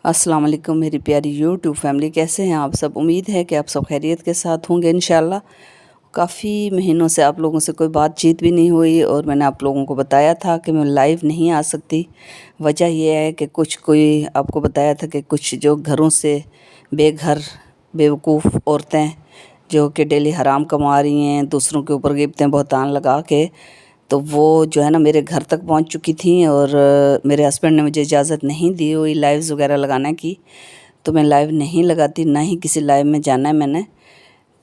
अस्सलाम वालेकुम मेरी प्यारी यूट्यूब फैमिली, कैसे हैं आप सब। उम्मीद है कि आप सब खैरियत के साथ होंगे इंशाल्लाह। काफ़ी महीनों से आप लोगों से कोई बातचीत भी नहीं हुई और मैंने आप लोगों को बताया था कि मैं लाइव नहीं आ सकती। वजह यह है कि कोई आपको बताया था कि कुछ जो घरों से बेघर बेवकूफ़ औरतें जो कि डेली हराम कमा रही हैं, दूसरों के ऊपर गिब्बतें बहतान लगा के, तो वो जो है ना मेरे घर तक पहुंच चुकी थी और मेरे हस्बैंड ने मुझे इजाज़त नहीं दी हुई लाइव्स वगैरह लगाने की। तो मैं लाइव नहीं लगाती, ना ही किसी लाइव में जाना है मैंने।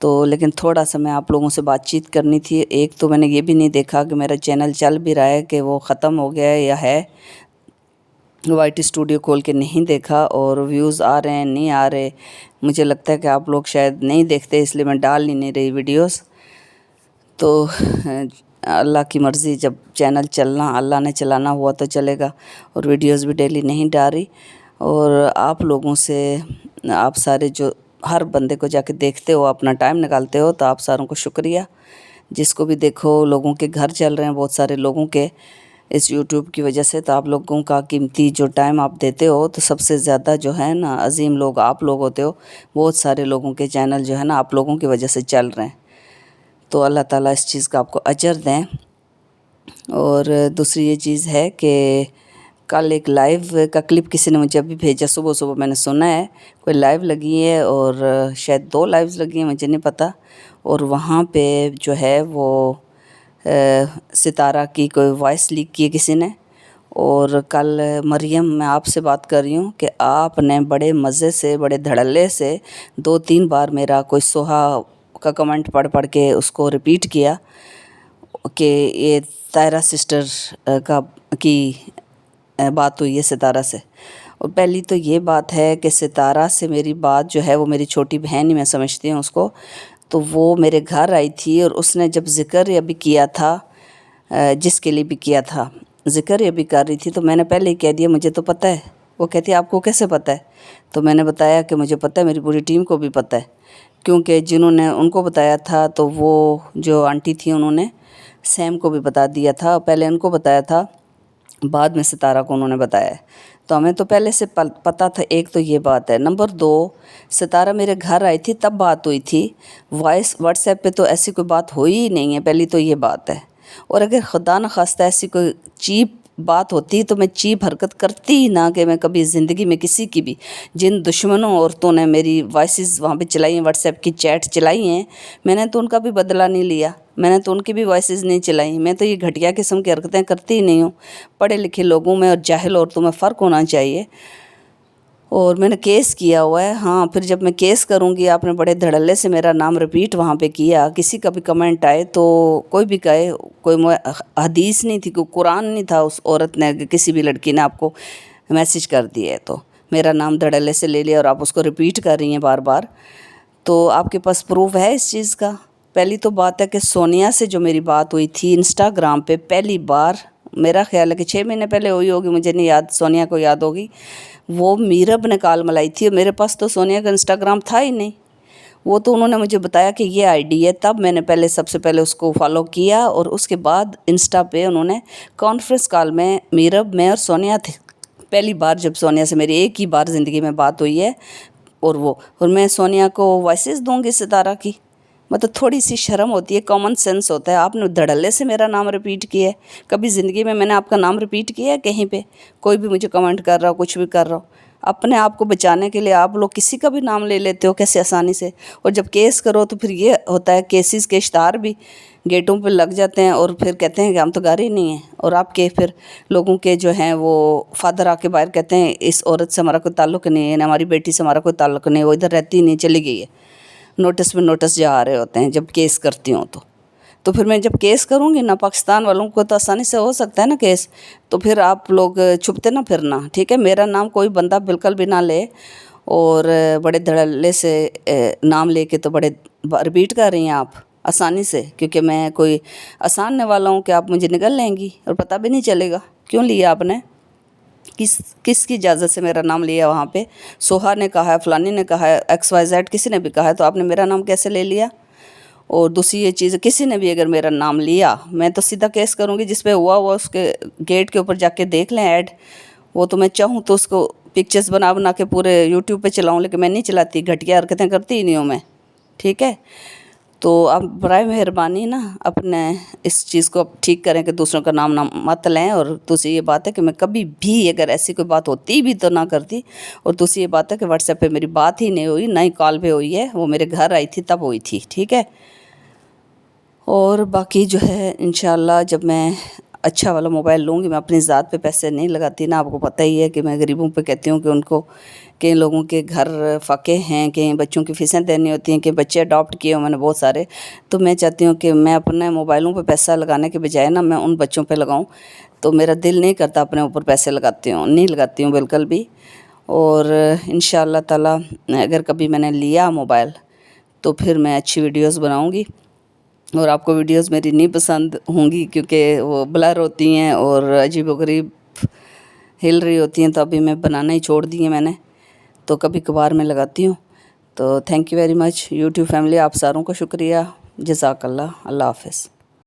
तो लेकिन थोड़ा सा मैं आप लोगों से बातचीत करनी थी। एक तो मैंने ये भी नहीं देखा कि मेरा चैनल चल भी रहा है कि वो ख़त्म हो गया है या है। वाईटी स्टूडियो खोल के नहीं देखा और व्यूज़ आ रहे हैं नहीं आ रहे, मुझे लगता है कि आप लोग शायद नहीं देखते, इसलिए मैं डाल ही नहीं रही वीडियोस। तो अल्लाह की मर्ज़ी, जब चैनल चलना अल्लाह ने चलाना हुआ तो चलेगा। और वीडियोस भी डेली नहीं डाल रही। और आप लोगों से, आप सारे जो हर बंदे को जाके देखते हो, अपना टाइम निकालते हो, तो आप सारों को शुक्रिया। जिसको भी देखो, लोगों के घर चल रहे हैं बहुत सारे लोगों के इस यूट्यूब की वजह से। तो आप लोगों का कीमती जो टाइम आप देते हो, तो सबसे ज़्यादा जो है ना अजीम लोग आप लोग होते हो। बहुत सारे लोगों के चैनल जो है ना आप लोगों की वजह से चल रहे हैं। तो अल्लाह ताला इस चीज़ का आपको अजर दें। और दूसरी ये चीज़ है कि कल एक लाइव का क्लिप किसी ने मुझे अभी भेजा, सुबह सुबह मैंने सुना है कोई लाइव लगी है और शायद 2 लाइव्स लगी हैं, मुझे नहीं पता। और वहाँ पे जो है वो सितारा की कोई वॉइस लीक की है किसी ने। और कल मरियम, मैं आपसे बात कर रही हूँ कि आपने बड़े मज़े से, बड़े धड़ल्ले से 2-3 बार मेरा कोई सोहा का कमेंट पढ़ पढ़ के उसको रिपीट किया कि ये तायरा सिस्टर का की बात हुई है सितारा से। और पहली तो ये बात है कि सितारा से मेरी बात जो है वो मेरी छोटी बहन ही मैं समझती हूँ उसको। तो वो मेरे घर आई थी और उसने जब ज़िक्र अभी किया था, जिसके लिए भी किया था, ज़िक्र अभी कर रही थी, तो मैंने पहले ही कह दिया मुझे तो पता है। वो कहती है आपको कैसे पता है। तो मैंने बताया कि मुझे पता है, मेरी पूरी टीम को भी पता है, क्योंकि जिन्होंने उनको बताया था तो वो जो आंटी थी उन्होंने सैम को भी बता दिया था। पहले उनको बताया था, बाद में सितारा को उन्होंने बताया है। तो हमें तो पहले से पता था। एक तो ये बात है। नंबर 2, सितारा मेरे घर आई थी तब बात हुई थी। व्हाट्सएप पे तो ऐसी कोई बात हुई ही नहीं है, पहली तो ये बात है। और अगर खुदा न खास्ता ऐसी कोई चीप बात होती तो मैं चीप हरकत करती ही ना, कि मैं कभी ज़िंदगी में किसी की भी, जिन दुश्मनों औरतों ने मेरी वॉइसेस वहाँ पे चलाई हैं, व्हाट्सएप की चैट चलाई हैं, मैंने तो उनका भी बदला नहीं लिया, मैंने तो उनकी भी वॉइसेस नहीं चलाई। मैं तो ये घटिया किस्म की हरकतें करती ही नहीं हूँ। पढ़े लिखे लोगों में और जाहिल औरतों में फ़र्क होना चाहिए। और मैंने केस किया हुआ है। हाँ, फिर जब मैं केस करूँगी, आपने बड़े धड़ल्ले से मेरा नाम रिपीट वहाँ पे किया, किसी का भी कमेंट आए तो कोई भी कहे, कोई हदीस नहीं थी, कोई कुरान नहीं था, उस औरत ने, किसी भी लड़की ने आपको मैसेज कर दिया है तो मेरा नाम धड़ल्ले से ले लिया और आप उसको रिपीट कर रही हैं बार बार। तो आपके पास प्रूफ है इस चीज़ का। पहली तो बात है कि सोनिया से जो मेरी बात हुई थी इंस्टाग्राम पे पहली बार, मेरा ख्याल है कि 6 महीने पहले हुई होगी, मुझे नहीं याद, सोनिया को याद होगी। वो मीरब ने कॉल मिलाई थी। मेरे पास तो सोनिया का इंस्टाग्राम था ही नहीं। वो तो उन्होंने मुझे बताया कि ये आईडी है, तब मैंने पहले सबसे पहले उसको फॉलो किया। और उसके बाद इंस्टा पे उन्होंने कॉन्फ्रेंस कॉल में मीरब, मैं और सोनिया थे। पहली बार जब सोनिया से मेरी एक ही बार ज़िंदगी में बात हुई है। और मैं सोनिया को वॉइसेस दूंगी सितारा की, मतलब थोड़ी सी शर्म होती है, कॉमन सेंस होता है। आपने धड़ल्ले से मेरा नाम रिपीट किया है। कभी ज़िंदगी में मैंने आपका नाम रिपीट किया है कहीं पे? कोई भी मुझे कमेंट कर रहा हो, कुछ भी कर रहा हो, अपने आप को बचाने के लिए आप लोग किसी का भी नाम ले लेते हो कैसे आसानी से। और जब केस करो तो फिर ये होता है, केसेस के इश्तहार भी गेटों पे लग जाते हैं और फिर कहते हैं कि हम तो घर ही नहीं हैं। और आपके फिर लोगों के जो हैं वो फादर आके बाहर कहते हैं इस औरत से हमारा कोई ताल्लुक़ नहीं है, ना हमारी बेटी से हमारा कोई ताल्लुक़ नहीं है, वो इधर रहती नहीं, चली गई है। नोटिस में नोटिस जा रहे होते हैं जब केस करती हूँ तो फिर मैं जब केस करूँगी ना, पाकिस्तान वालों को तो आसानी से हो सकता है ना केस, तो फिर आप लोग छुपते ना फिरना, ठीक है। मेरा नाम कोई बंदा बिल्कुल भी ना ले। और बड़े धड़ल्ले से नाम लेके तो बड़े रिपीट कर रही हैं आप आसानी से, क्योंकि मैं कोई आसानने वाला हूँ कि आप मुझे निगल लेंगी और पता भी नहीं चलेगा। क्यों लिया आपने, किसकी इजाज़त से मेरा नाम लिया वहाँ पे? सोहा ने कहा है, फलानी ने कहा है, XYZ किसी ने भी कहा है, तो आपने मेरा नाम कैसे ले लिया? और दूसरी ये चीज़, किसी ने भी अगर मेरा नाम लिया, मैं तो सीधा केस करूँगी। जिस पे हुआ उसके गेट के ऊपर जाके देख लें ऐड। वो तो मैं चाहूँ तो उसको पिक्चर्स बना बना के पूरे यूट्यूब पे चलाऊं, लेकिन मैं नहीं चलाती, घटिया हरकतें करती ही नहीं हूँ मैं, ठीक है। तो आप बराए मेहरबानी ना अपने इस चीज़ को ठीक करें कि दूसरों का नाम ना मत लें। और दूसरी ये बात है कि मैं कभी भी अगर ऐसी कोई बात होती भी तो ना करती। और दूसरी ये बात है कि व्हाट्सएप पे मेरी बात ही नहीं हुई, ना ही कॉल पे हुई है, वो मेरे घर आई थी तब हुई थी, ठीक है। और बाकी जो है इंशाल्लाह जब मैं अच्छा वाला मोबाइल लूँगी, मैं अपनी ज़ात पे पैसे नहीं लगाती ना, आपको पता ही है कि मैं गरीबों पे कहती हूँ कि उनको, कई लोगों के घर फाके हैं, कई बच्चों की फ़ीसें देनी होती हैं, कि बच्चे अडॉप्ट किए हो मैंने बहुत सारे। तो मैं चाहती हूँ कि मैं अपने मोबाइलों पे पैसा लगाने के बजाय ना मैं उन बच्चों पे लगाऊँ। तो मेरा दिल नहीं करता अपने ऊपर पैसे नहीं लगाती हूँ बिल्कुल भी। और इंशाअल्लाह ताला अगर कभी मैंने लिया मोबाइल तो फिर मैं अच्छी वीडियोज़ बनाऊँगी। और आपको वीडियोस मेरी नहीं पसंद होंगी क्योंकि वो ब्लर होती हैं और अजीबोगरीब हिल रही होती हैं, तो अभी मैं बनाना ही छोड़ दी है मैंने, तो कभी कभार मैं लगाती हूँ। तो thank you very much YouTube family, आप सारों को शुक्रिया, जज़ाकल्लाह, अल्लाह हाफ़िज़।